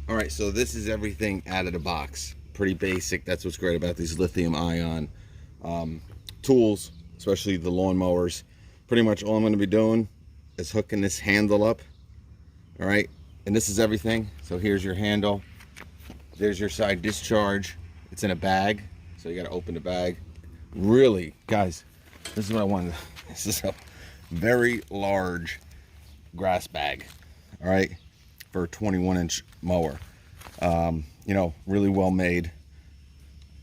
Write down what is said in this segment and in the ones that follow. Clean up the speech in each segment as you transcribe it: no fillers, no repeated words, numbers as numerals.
All right, so this is everything out of the box. Pretty basic. That's what's great about these lithium ion tools, especially the lawn mowers. Pretty much all I'm going to be doing is hooking this handle up. All right, and this is everything. So here's your handle. There's your side discharge. It's in a bag, so you got to open the bag. Really, guys, this is what I wanted. This is a very large grass bag. All right, for a 21-inch mower. You know, really well made.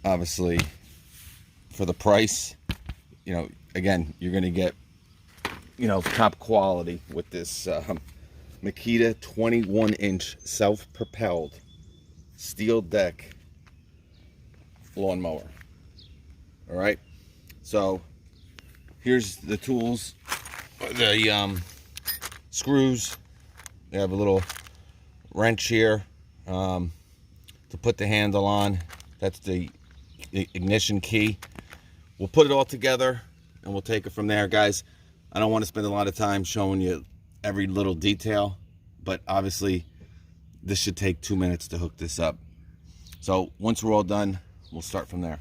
Obviously, for the price, you know, again, you're going to get, you know, top quality with this Makita 21-inch self-propelled steel deck lawnmower. All right, so here's the tools, the screws. They have a little wrench here to put the handle on. That's the ignition key. We'll put it all together and we'll take it from there, guys. I don't want to spend a lot of time showing you every little detail, but obviously this should take 2 minutes to hook this up. So once we're all done, we'll start from there.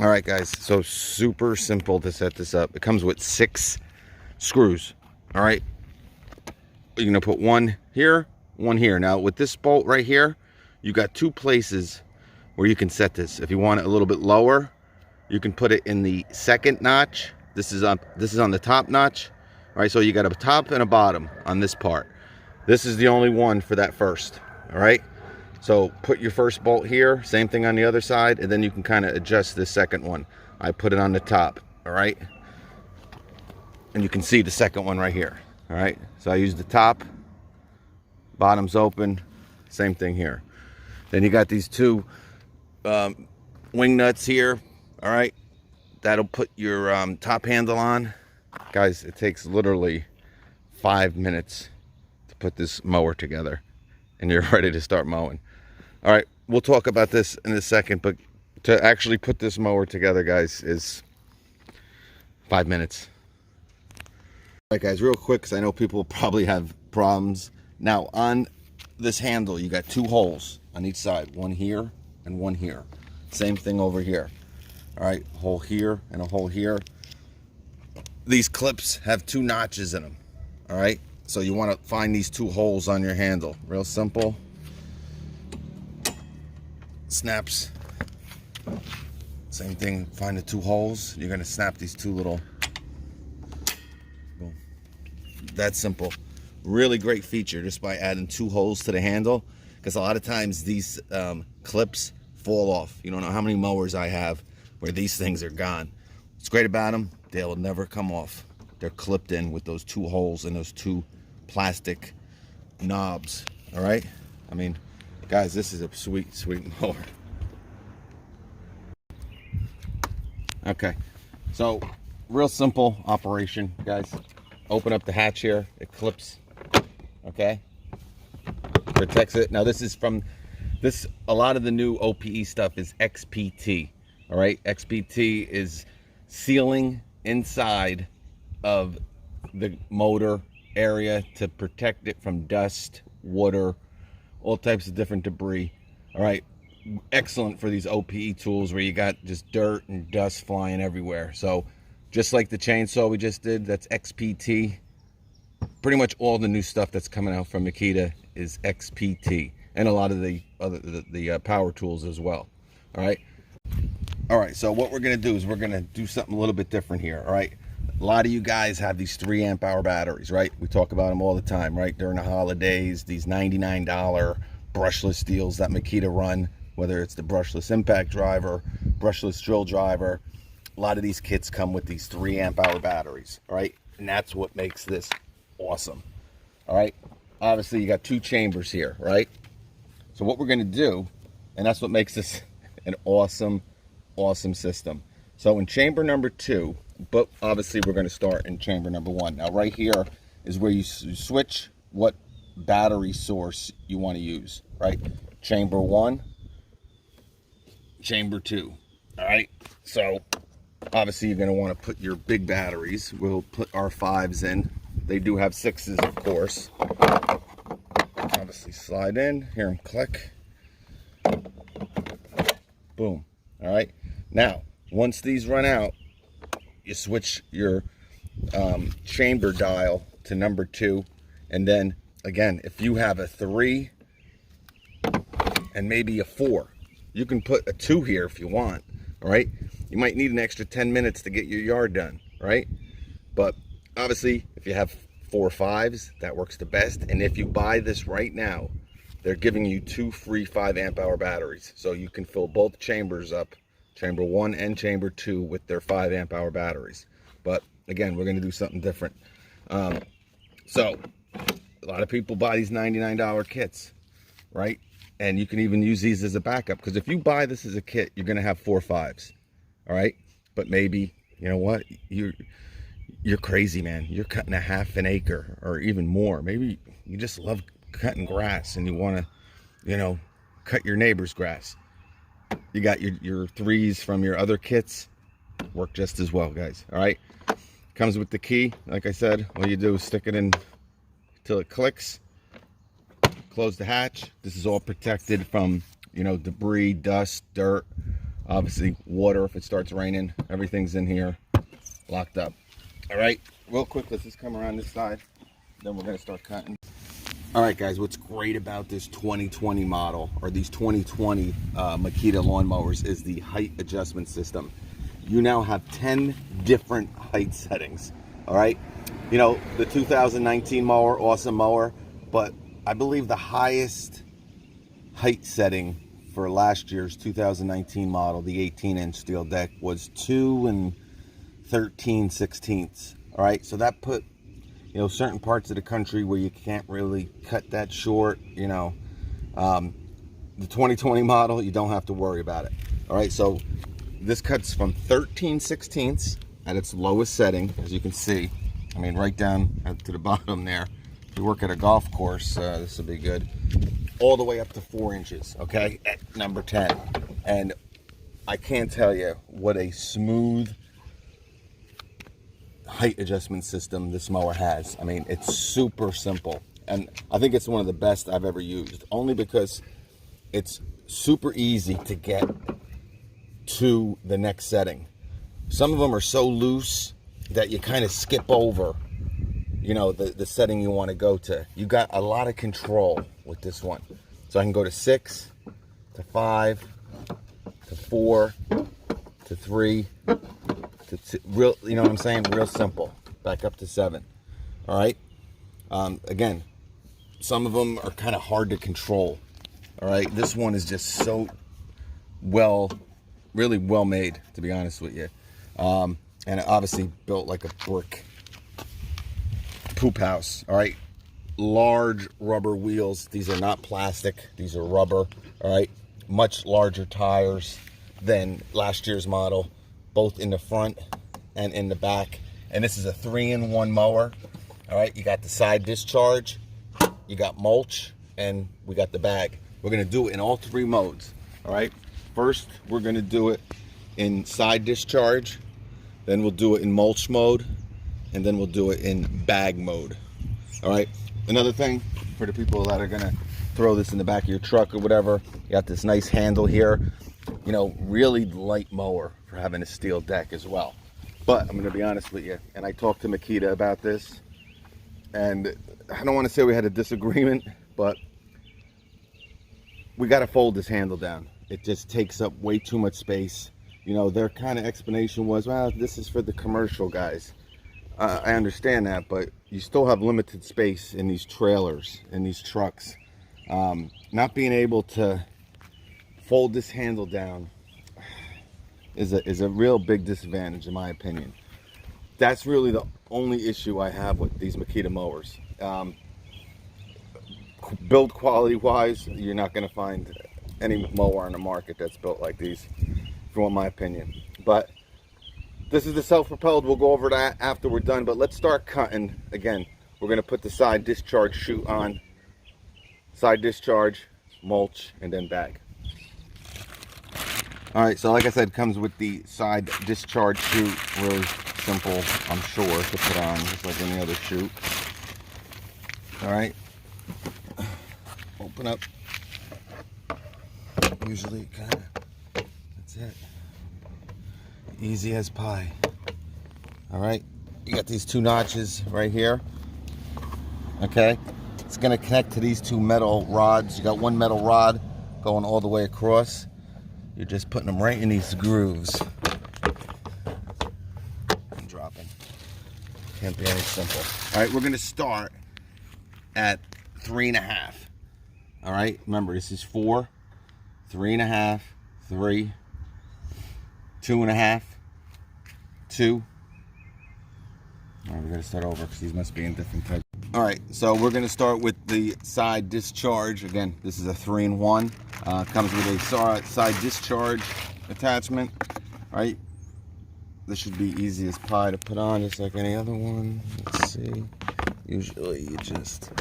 All right, guys, so super simple to set this up. It comes with 6 screws. All right, you're gonna put one here, one here. Now with this bolt right here, you got 2 places where you can set this. If you want it a little bit lower, you can put it in the second notch. This is on the top notch. All right, so you got a top and a bottom on this part. This is the only one for that first. All right, so put your first bolt here, same thing on the other side, and then you can kind of adjust this second one. I put it on the top. All right, and you can see the second one right here. All right, so I use the top, bottom's open, same thing here. Then you got these 2 wing nuts here. All right, that'll put your top handle on. Guys, it takes literally 5 minutes to put this mower together. and you're ready to start mowing. All right, we'll talk about this in a second, but to actually put this mower together, guys, is 5 minutes. All right, guys, real quick, because I know people probably have problems. Now, on this handle, you got 2 holes on each side, one here and one here. Same thing over here. All right, a hole here and a hole here. These clips have 2 notches in them. All right, so you want to find these 2 holes on your handle. Real simple. Snaps. Same thing, find the 2 holes. You're going to snap these 2 little. Boom. That's simple. Really great feature just by adding 2 holes to the handle, because a lot of times these clips fall off. You don't know how many mowers I have where these things are gone. What's great about them, they'll never come off. They're clipped in with those 2 holes and those 2 plastic knobs. All right, I mean, guys, this is a sweet, sweet mower. Okay, so real simple operation, guys. Open up the hatch here, it clips. Okay, protects it. Now this is from this, a lot of the new OPE stuff is XPT. All right, XPT is sealing inside of the motor area to protect it from dust, water, all types of different debris. All right, excellent for these OPE tools where you got just dirt and dust flying everywhere. So just like the chainsaw we just did, that's XPT. Pretty much all the new stuff that's coming out from Makita is XPT, and a lot of the other power tools as well. All right, so what we're gonna do is we're gonna do something a little bit different here. All right, a lot of you guys have these 3 amp hour batteries, right? We talk about them all the time, right? During the holidays, these $99 brushless deals that Makita run, whether it's the brushless impact driver, brushless drill driver, a lot of these kits come with these 3 amp hour batteries. All right, and that's what makes this awesome. All right, obviously you got 2 chambers here, right? So what we're going to do, and that's what makes this an awesome system. So in chamber number 2, but obviously we're going to start in chamber number 1. Now right here is where you switch what battery source you want to use, right? Chamber 1, chamber 2. All right, so obviously you're going to want to put your big batteries. We'll put our 5s in. They do have 6s, of course. Obviously slide in, hear them click. Boom. All right, now once these run out, you switch your chamber dial to number 2, and then again, if you have a 3 and maybe a 4, you can put a 2 here if you want. All right, you might need an extra 10 minutes to get your yard done, right? But obviously if you have 4 5s, that works the best. And if you buy this right now, they're giving you 2 free 5 amp hour batteries, so you can fill both chambers up, chamber 1 and chamber 2, with their 5 amp hour batteries. But again, we're going to do something different. So a lot of people buy these $99 kits, right? And you can even use these as a backup, because if you buy this as a kit, you're going to have 4 5s. All right, but maybe, you know what, you're crazy, man. You're cutting a half an acre or even more. Maybe you just love cutting grass and you want to, you know, cut your neighbor's grass. You got your 3s from your other kits, work just as well, guys. All right, comes with the key. Like I said, all you do is stick it in till it clicks, close the hatch. This is all protected from, you know, debris, dust, dirt, obviously water. If it starts raining, everything's in here locked up. All right, real quick, let's just come around this side, then we're going to start cutting. All right, guys, what's great about this 2020 model, or these 2020 Makita lawnmowers, is the height adjustment system. You now have 10 different height settings. All right, you know, the 2019 mower, awesome mower, but I believe the highest height setting for last year's 2019 model, the 18-inch steel deck, was 2 13/16. All right, so that put, you know, certain parts of the country where you can't really cut that short. You know, the 2020 model, you don't have to worry about it. All right, so this cuts from 13/16 at its lowest setting, as you can see. I mean, right down to the bottom there. If you work at a golf course, this will be good. all the way up to 4 inches, okay, at number 10. And I can't tell you what a smooth height adjustment system this mower has. I mean, it's super simple, and I think it's one of the best I've ever used, only because it's super easy to get to the next setting. Some of them are so loose that you kind of skip over, you know, the setting you want to go to. You got a lot of control with this one. So I can go to 6, to 5, to 4, to 3, to 2, real, you know what I'm saying? Real simple. Back up to 7. All right. Again, some of them are kind of hard to control. All right. This one is just so really well made, to be honest with you. And obviously built like a brick poop house. All right. Large rubber wheels. These are not plastic. These are rubber. All right. Much larger tires than last year's model, both in the front and in the back. And this is a 3-in-1 mower. All right. You got the side discharge, you got mulch, and we got the bag. We're going to do it in all 3 modes. All right. First, we're going to do it in side discharge. Then we'll do it in mulch mode. And then we'll do it in bag mode. All right. Another thing for the people that are going to throw this in the back of your truck or whatever, you got this nice handle here. You know, really light mower for having a steel deck as well. But I'm going to be honest with you, and I talked to Makita about this, and I don't want to say we had a disagreement, but we got to fold this handle down. It just takes up way too much space. You know, their kind of explanation was, well, this is for the commercial guys. I understand that, but you still have limited space in these trailers, in these trucks. Not being able to fold this handle down is a real big disadvantage, in my opinion. That's really the only issue I have with these Makita mowers. Build quality wise, you're not going to find any mower on the market that's built like these, if you want my opinion. But this is the self-propelled. We'll go over that after we're done, but let's start cutting. Again, we're going to put the side discharge chute on. Side discharge, mulch, and then bag. All right, so like I said, comes with the side discharge chute. Really simple, I'm sure, to put on, just like any other chute. All right, open up. Usually kind of, that's it. Easy as pie. All right, you got these 2 notches right here. Okay, it's gonna connect to these 2 metal rods. You got 1 metal rod going all the way across. You're just putting them right in these grooves. And dropping. Can't be any simple. All right, we're gonna start at 3.5. All right, remember this is 4, 3.5, 3, 2.5, 2. All right, we gotta start over because these must be in different types. All right, so we're gonna start with the side discharge. Again, this is a 3-in-1. Comes with a side discharge attachment. All right, this should be easy as pie to put on, just like any other one. Let's see. Usually you just,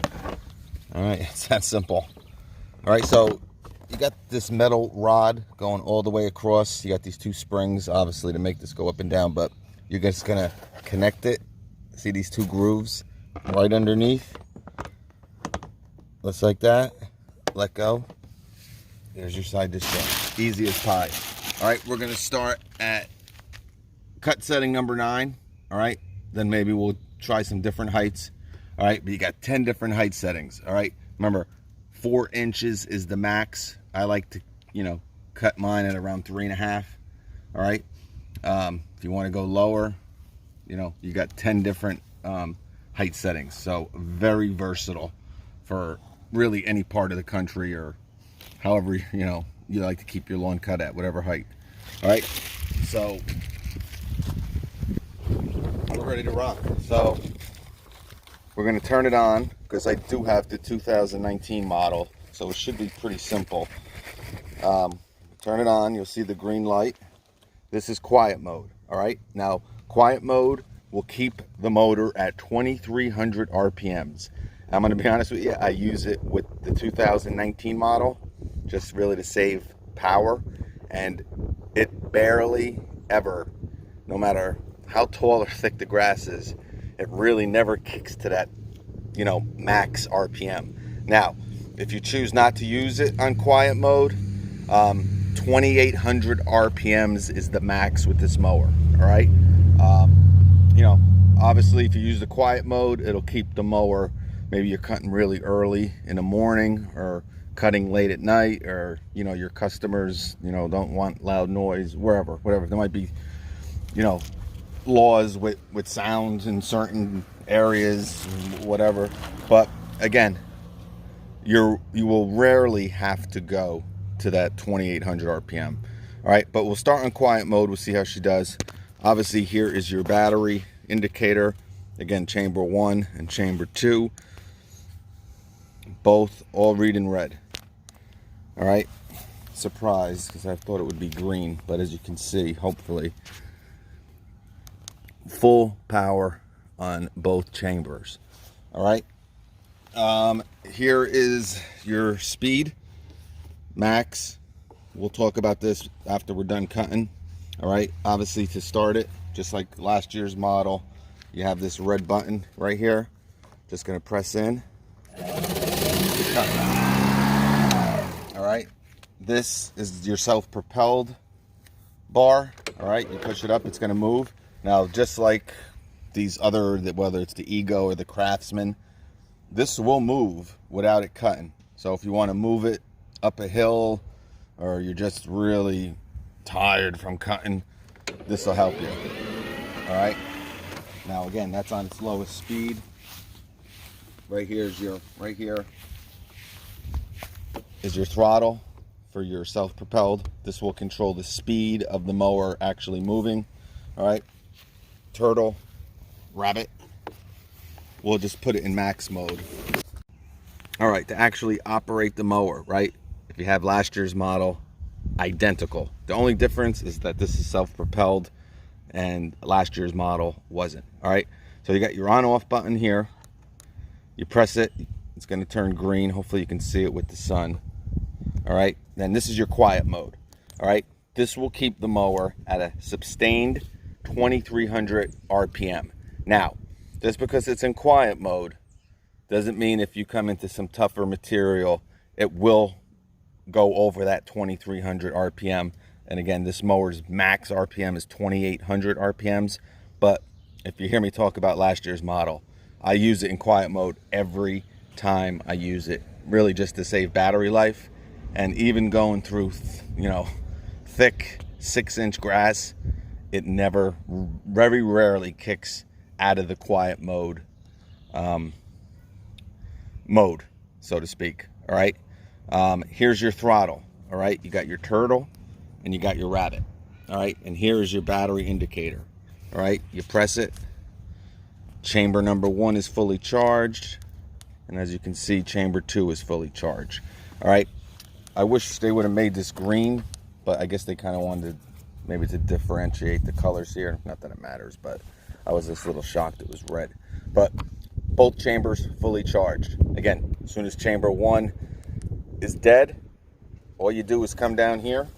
all right, it's that simple. All right, so you got this metal rod going all the way across. You got these 2 springs, obviously, to make this go up and down, but you're just gonna connect it. See these 2 grooves right underneath? Looks like that. Let go. There's your side discharge. Easy as pie. All right, we're gonna start at cut setting number 9. All right, then maybe we'll try some different heights. All right, but you got 10 different height settings. All right, remember, 4 inches is the max. I like to, you know, cut mine at around 3.5. All right, if you want to go lower, you know, you got 10 different height settings. So very versatile for really any part of the country, or however, you know, you like to keep your lawn cut at, whatever height. All right, so we're ready to rock. So we're going to turn it on, because I do have the 2019 model, so it should be pretty simple. Turn it on, you'll see the green light. This is quiet mode. All right, now quiet mode will keep the motor at 2300 RPMs. I'm gonna be honest with you, I use it with the 2019 model, just really to save power, and it barely ever, no matter how tall or thick the grass is, it really never kicks to that, you know, max RPM. Now, if you choose not to use it on quiet mode, 2800 RPMs is the max with this mower. All right, you know, obviously if you use the quiet mode, it'll keep the mower, maybe you're cutting really early in the morning or cutting late at night, or you know, your customers, you know, don't want loud noise, whatever there might be, you know, laws with sounds in certain areas, whatever. But again, you will rarely have to go to that 2800 RPM. All right, but we'll start on quiet mode. We'll see how she does. Obviously, here is your battery indicator. Again, chamber 1 and chamber 2, both all read in red. All right, surprised because I thought it would be green, but as you can see, hopefully, full power on both chambers. All right, here is your speed max. We'll talk about this after we're done cutting. All right, obviously to start it, just like last year's model, you have this red button right here. Just gonna press in. All right, this is your self-propelled bar. All right, you push it up, it's gonna move. Now, just like these other, whether it's the Ego or the Craftsman, this will move without it cutting. So if you want to move it up a hill, or you're just really tired from cutting, this will help you. All right, now again, that's on its lowest speed. Right here is your throttle for your self-propelled. This will control the speed of the mower actually moving. All right, turtle, rabbit, we'll just put it in max mode. All right, to actually operate the mower, right, if you have last year's model, identical. The only difference is that this is self-propelled and last year's model wasn't. All right, so you got your on-off button here. You press it, it's going to turn green. Hopefully you can see it with the sun. All right, then this is your quiet mode. All right, this will keep the mower at a sustained 2300 RPM. Now, just because it's in quiet mode doesn't mean if you come into some tougher material, it will go over that 2300 RPM. And again, this mower's max RPM is 2800 RPMs. But if you hear me talk about last year's model, I use it in quiet mode every time I use it, really just to save battery life. And even going through, you know, thick 6-inch grass, it never, very rarely kicks out of the quiet mode, so to speak. All right, here's your throttle. All right, you got your turtle and you got your rabbit. All right, and here is your battery indicator. All right, you press it. Chamber number 1 is fully charged, and as you can see, chamber 2 is fully charged. All right, I wish they would have made this green, but I guess they kind of wanted maybe to differentiate the colors here. Not that it matters, but I was just a little shocked it was red. But both chambers fully charged. Again, as soon as chamber 1 is dead, all you do is come down here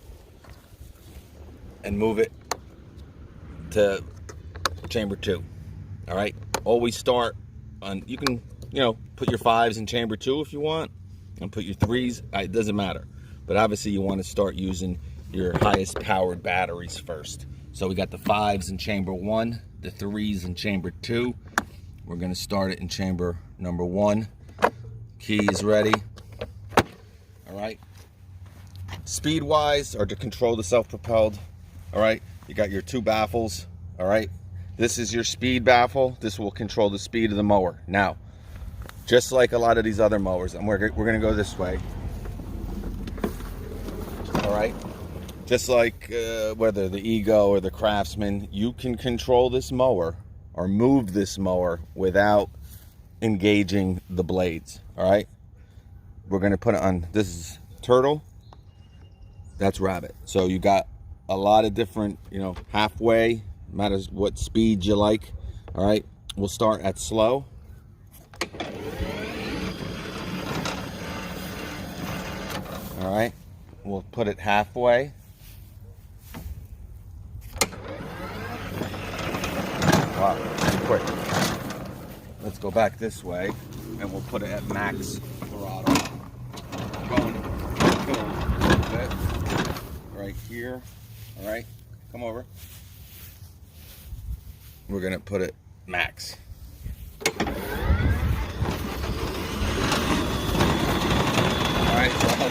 and move it to chamber 2. All right, always start on, you can, you know, put your 5s in chamber 2 if you want, and put your 3s, it doesn't matter. But obviously you want to start using your highest powered batteries first. So we got the 5s in chamber 1, the 3s in chamber 2. We're going to start it in chamber number 1. Key is ready. All right, speed wise, or to control the self-propelled, all right, you got your 2 baffles. All right, this is your speed baffle. This will control the speed of the mower. Now, just like a lot of these other mowers, and we're going to go this way. All right, just like whether the Ego or the Craftsman, you can control this mower or move this mower without engaging the blades. All right, we're going to put it on, this is turtle, that's rabbit. So you got a lot of different, you know, halfway, matters what speed you like. All right, we'll start at slow. All right, we'll put it halfway. Wow, too quick. Let's go back this way, and we'll put it at max throttle. Going a little bit right here. All right, come over. We're gonna put it max. All right, so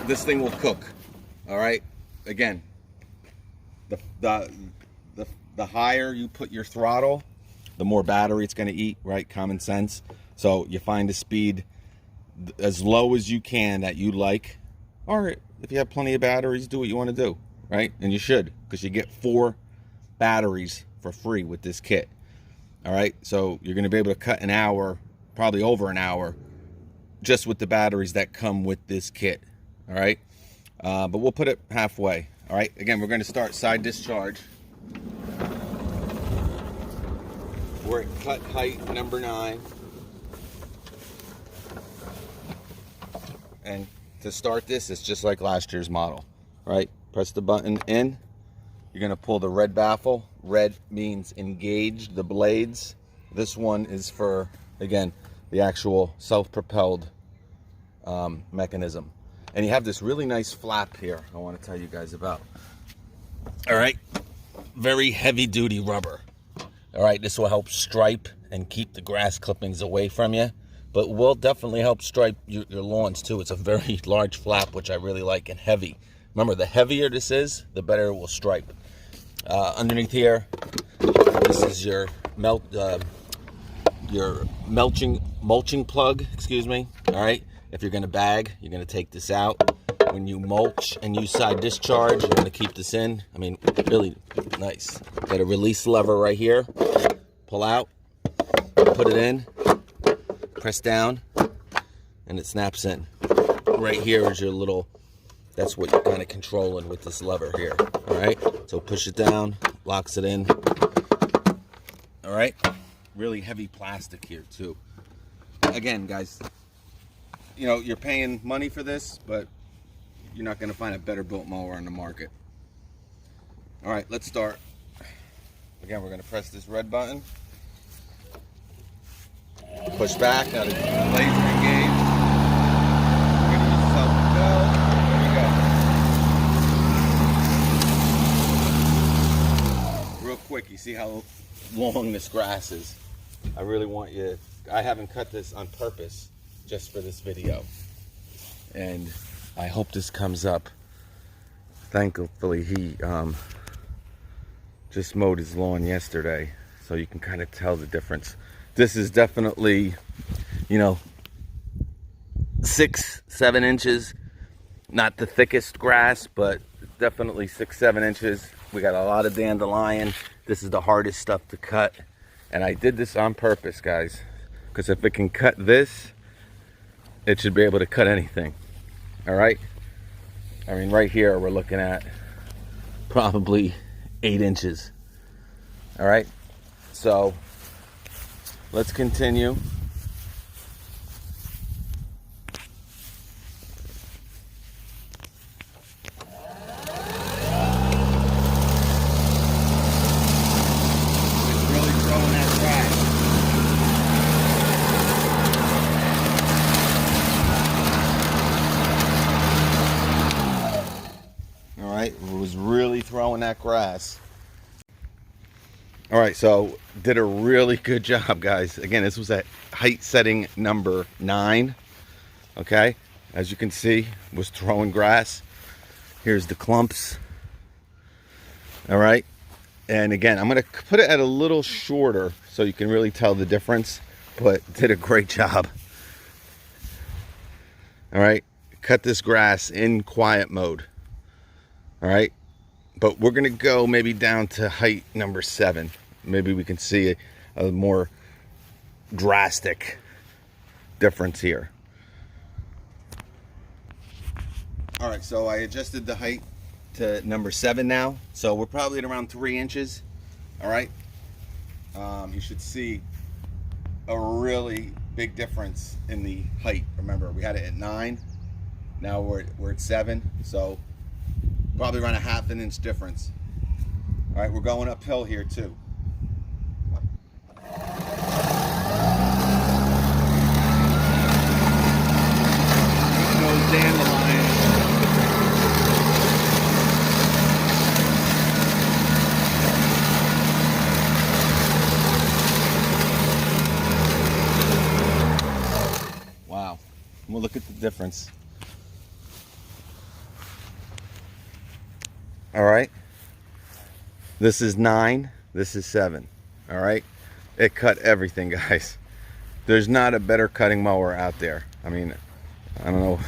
this thing will cook. All right, again, the higher you put your throttle, the more battery it's going to eat, right? Common sense. So you find a speed as low as you can that you like, or if you have plenty of batteries, do what you want to do, right? And you should, because you get 4 batteries for free with this kit. All right, so you're going to be able to cut an hour, probably over an hour, just with the batteries that come with this kit. All right, but we'll put it halfway. All right, again, we're going to start side discharge. We're at cut height number 9. And to start this, it's just like last year's model, right? Press the button in. You're gonna pull the red baffle. Red means engage the blades. This one is for, again, the actual self-propelled mechanism. And you have this really nice flap here I wanna tell you guys about. All right, very heavy duty rubber. All right, this will help stripe and keep the grass clippings away from you, but will definitely help stripe your lawns too. It's a very large flap, which I really like, and heavy. Remember, the heavier this is, the better it will stripe. Underneath here, this is your mulching plug, excuse me. All right, if you're gonna bag, you're gonna take this out. When you mulch and use side discharge, you're gonna keep this in. I mean, really nice. Got a release lever right here. Pull out, put it in, press down, and it snaps in. Right here is your little, that's what you're kind of controlling with this lever here. All right, so push it down, locks it in. All right, really heavy plastic here too. Again, guys, you know, you're paying money for this, but you're not going to find a better built mower on the market. All right, let's start. Again, we're going to press this red button. Push back. Now the blades are engaged. We're going to use self-propel. There we go. Real quick, you see how long this grass is. I really want you, I haven't cut this on purpose just for this video. And I hope this comes up. Thankfully, he just mowed his lawn yesterday, so you can kind of tell the difference. This is definitely, you know, 6-7 inches. Not the thickest grass, but definitely 6-7 inches. We got a lot of dandelion. This is the hardest stuff to cut, and I did this on purpose, guys, because if it can cut this, it should be able to cut anything. All right, I mean, right here we're looking at probably 8 inches. All right, so let's continue. It's really throwing that grass. It was really throwing that grass. All right, so did a really good job, guys. Again, this was at height setting number 9. Okay, as you can see, was throwing grass. Here's the clumps. All right, and again, I'm gonna put it at a little shorter so you can really tell the difference, but did a great job. All right, cut this grass in quiet mode. All right, but we're gonna go maybe down to height number 7. Maybe we can see a more drastic difference here. All right, so I adjusted the height to number 7 now, so we're probably at around 3 inches. All right, you should see a really big difference in the height. Remember, we had it at 9. Now we're at 7, so probably around a ½ inch difference. All right, we're going uphill here too. Those dandelions. Wow, we'll look at the difference. All right, this is 9, this is 7. All right, it cut everything, guys. There's not a better cutting mower out there. I mean, I don't know.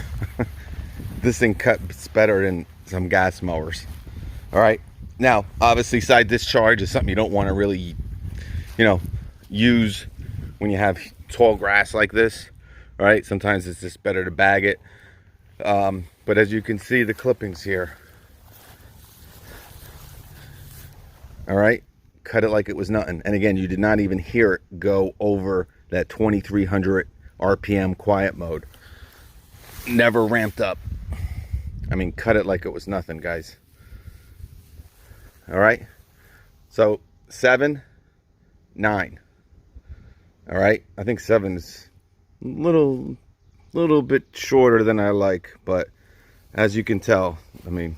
This thing cuts better than some gas mowers. All right, now obviously side discharge is something you don't want to really, use when you have tall grass like this. All right, sometimes it's just better to bag it. But as you can see, the clippings here. All right, cut it like it was nothing. And again, you did not even hear it go over that 2300 RPM quiet mode. Never ramped up. I mean, cut it like it was nothing, guys. All right, so 7, 9. All right, I think 7 is a little bit shorter than I like, but as you can tell, I mean,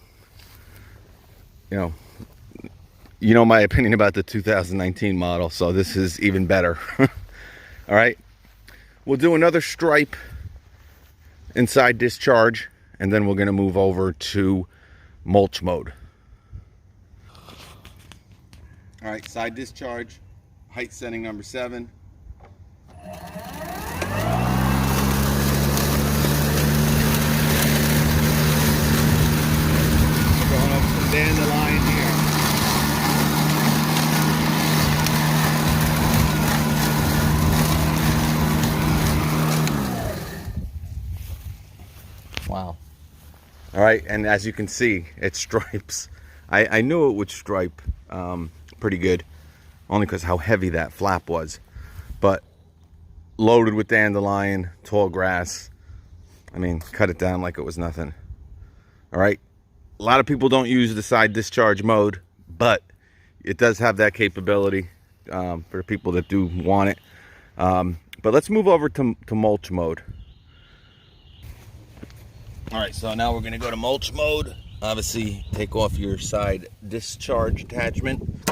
you know my opinion about the 2019 model, so this is even better. All right, we'll do another stripe inside discharge, and then we're going to move over to mulch mode. All right, side discharge, height setting number 7. Going over some dandelion here. Wow. All right, and as you can see, it stripes. I knew it would stripe pretty good, only because how heavy that flap was. But loaded with dandelion, tall grass, I mean, cut it down like it was nothing. All right, a lot of people don't use the side discharge mode, but it does have that capability for the people that do want it. But let's move over to mulch mode. All right, so now we're gonna go to mulch mode. Obviously, take off your side discharge attachment.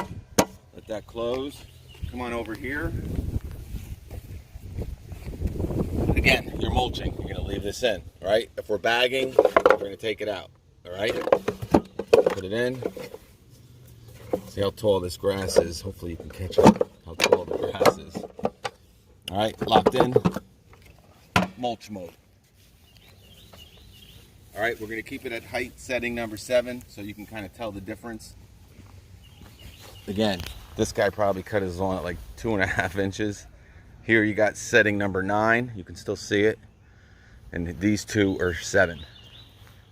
Let that close. Come on over here. Again, you're mulching. You're gonna leave this in, all right? If we're bagging, we're gonna take it out, all right? Put it in. See how tall this grass is. Hopefully you can catch up how tall the grass is. All right, locked in. Mulch mode. All right, we're gonna keep it at height setting number 7 so you can kind of tell the difference. Again, this guy probably cut his lawn at like 2.5 inches. Here you got setting number 9, you can still see it. And these two are 7.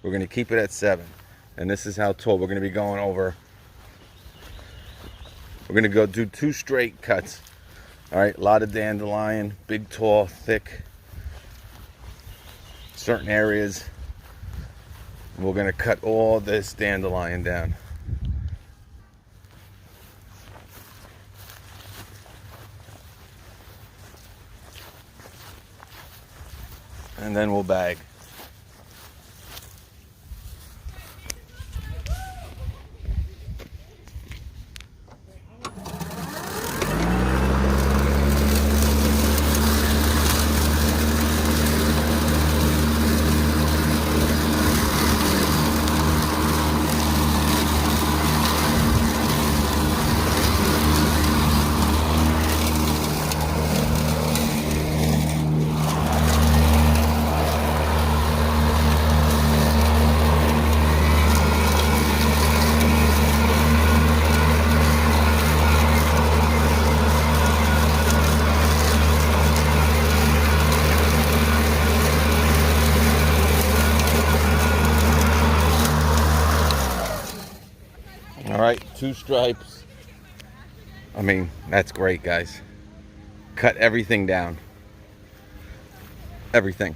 We're gonna keep it at 7. And this is how tall we're gonna be going over. We're gonna go do 2 straight cuts. All right, a lot of dandelion, big, tall, thick. Certain areas. We're gonna cut all this dandelion down. And then we'll bag. All right, 2 stripes. I mean, that's great, guys. Cut everything down. Everything.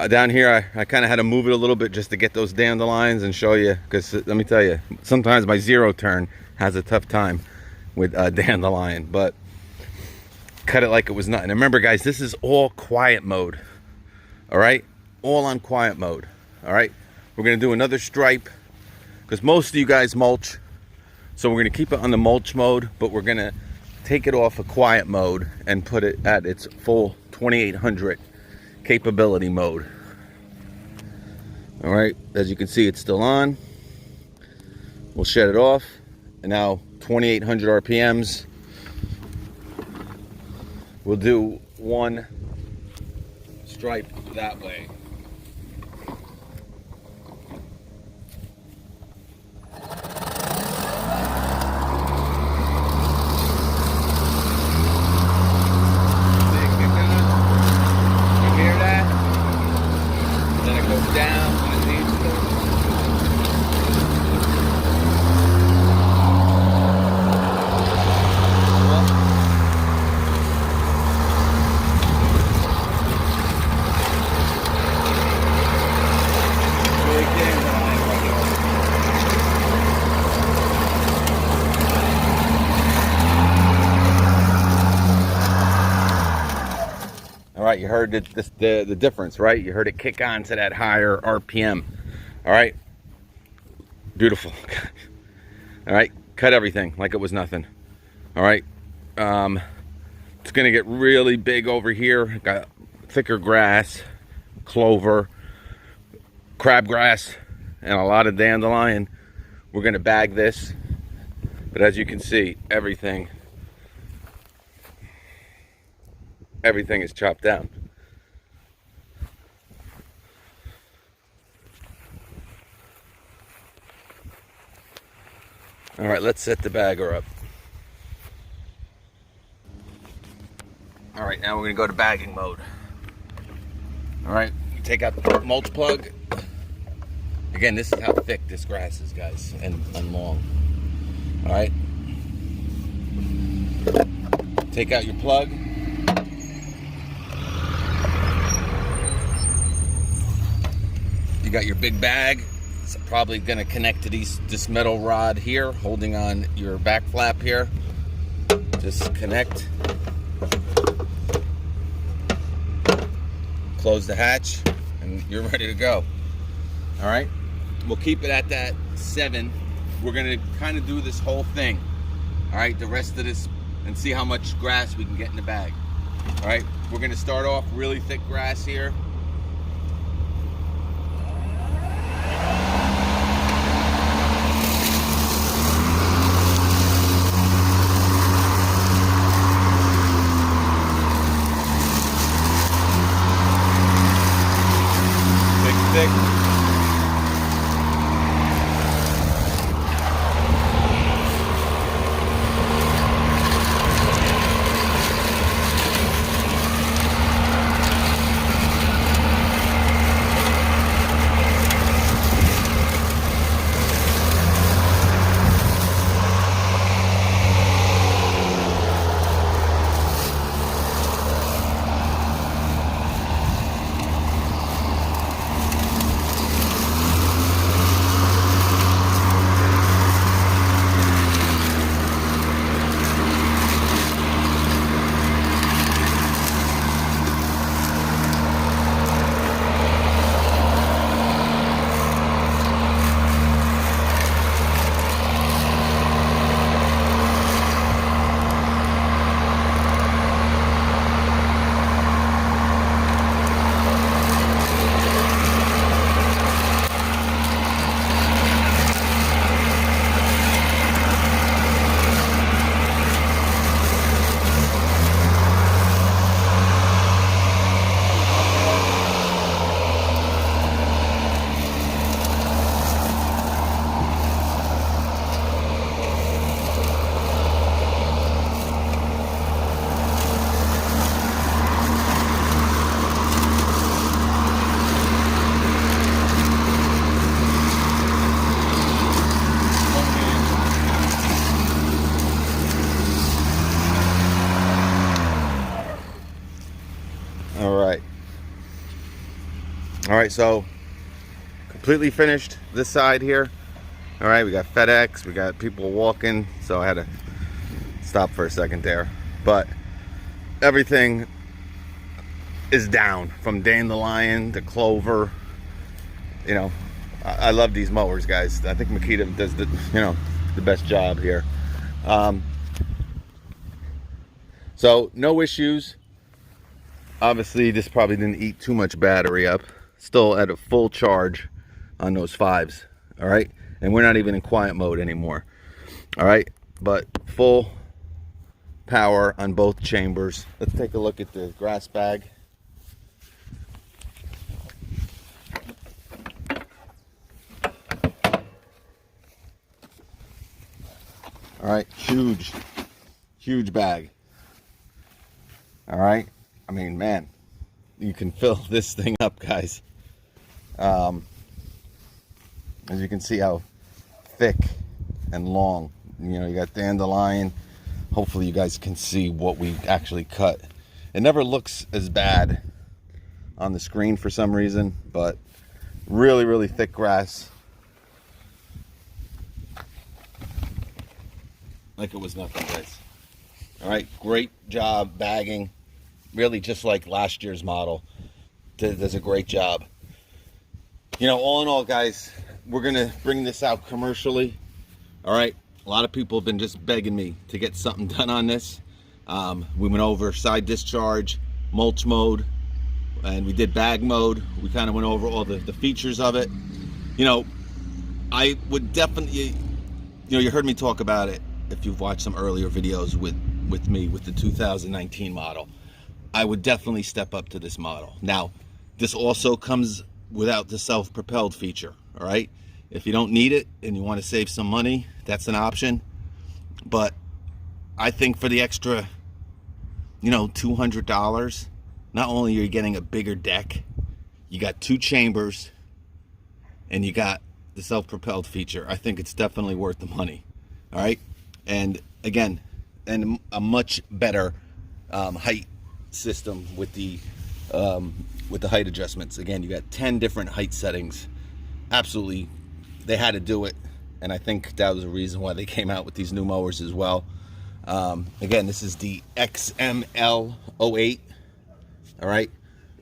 Down here, I kind of had to move it a little bit just to get those dandelions and show you, because let me tell you, sometimes my zero turn has a tough time with dandelion, but cut it like it was nothing. And remember, guys, this is all quiet mode, all right? All on quiet mode, all right? We're going to do another stripe, because most of you guys mulch, so we're going to keep it on the mulch mode, but we're going to take it off of quiet mode and put it at its full 2800 capability mode. All right, as you can see, it's still on. We'll shut it off, and now 2800 RPMs. We'll do one stripe that way. Right, you heard the difference, right? You heard it kick on to that higher RPM. All right, beautiful. All right, cut everything like it was nothing. All right, it's gonna get really big over here. Got thicker grass, clover, crabgrass, and a lot of dandelion. We're gonna bag this, but as you can see, everything is chopped down. All right, let's set the bagger up. All right, now we're gonna go to bagging mode. All right, you take out the mulch plug. Again, this is how thick this grass is, guys, and long. All right, take out your plug. You got your big bag. It's probably going to connect to this metal rod here, holding on your back flap here. Just connect. Close the hatch, and you're ready to go. All right. We'll keep it at that 7. We're going to kind of do this whole thing. All right. The rest of this, and see how much grass we can get in the bag. All right. We're going to start off really thick grass here. Thick. All right, so completely finished this side here. All right, we got FedEx, we got people walking, so I had to stop for a second there. But everything is down from dandelion to clover. You know, I love these mowers, guys. I think Makita does the, you know, the best job here. So no issues. Obviously, this probably didn't eat too much battery up. Still at a full charge on those 5s. All right, and we're not even in quiet mode anymore. All right, but full power on both chambers. Let's take a look at the grass bag. All right, huge bag. All right, I mean, man, you can fill this thing up, guys. As you can see how thick and long, you know, you got dandelion. Hopefully you guys can see what we actually cut. It never looks as bad on the screen for some reason, but really thick grass. Like it was nothing, guys. All right, great job bagging. Really just like last year's model. Does a great job. You know, all in all, guys, we're gonna bring this out commercially. All right, a lot of people have been just begging me to get something done on this. We went over side discharge, mulch mode, and we did bag mode. We kind of went over all the features of it. You know, I would definitely, you know, you heard me talk about it if you've watched some earlier videos with me with the 2019 model. I would definitely step up to this model. Now, this also comes without the self-propelled feature. All right, if you don't need it and you want to save some money, that's an option. But I think for the extra, you know, $200, not only are you getting a bigger deck, you got 2 chambers and you got the self-propelled feature. I think it's definitely worth the money. All right, and again, and a much better height system with the height adjustments. Again, you got 10 different height settings. Absolutely, they had to do it, and I think that was the reason why they came out with these new mowers as well. Again, this is the XML08. All right,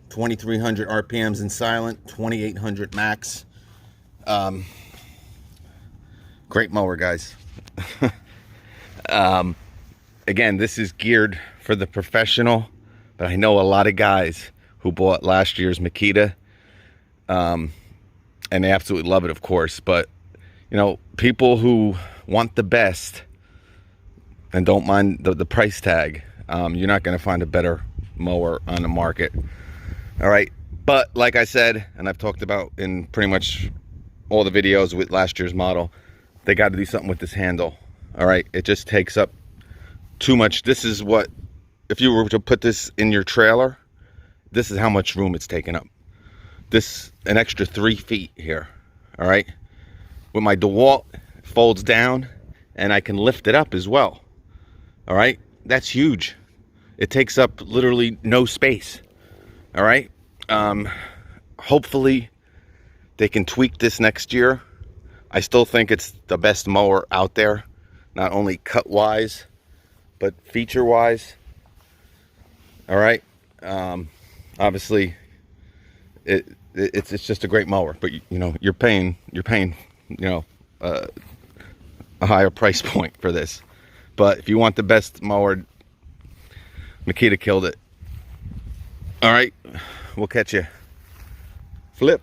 2300 RPMs in silent, 2800 max. Great mower, guys. Again, this is geared for the professional, but I know a lot of guys who bought last year's Makita, and they absolutely love it, of course. But you know, people who want the best and don't mind the price tag, you're not going to find a better mower on the market. All right, but like I said, and I've talked about in pretty much all the videos with last year's model, they got to do something with this handle. All right, it just takes up too much. This is what, if you were to put this in your trailer, this is how much room it's taking up. This, an extra 3 feet here. All right, with my DeWalt, it folds down and I can lift it up as well. All right, that's huge. It takes up literally no space. All right, hopefully they can tweak this next year. I still think it's the best mower out there, not only cut wise but feature wise. All right, obviously it's just a great mower, but you know, you're paying you know, a higher price point for this. But if you want the best mower, Makita killed it. All right, we'll catch you. Flip.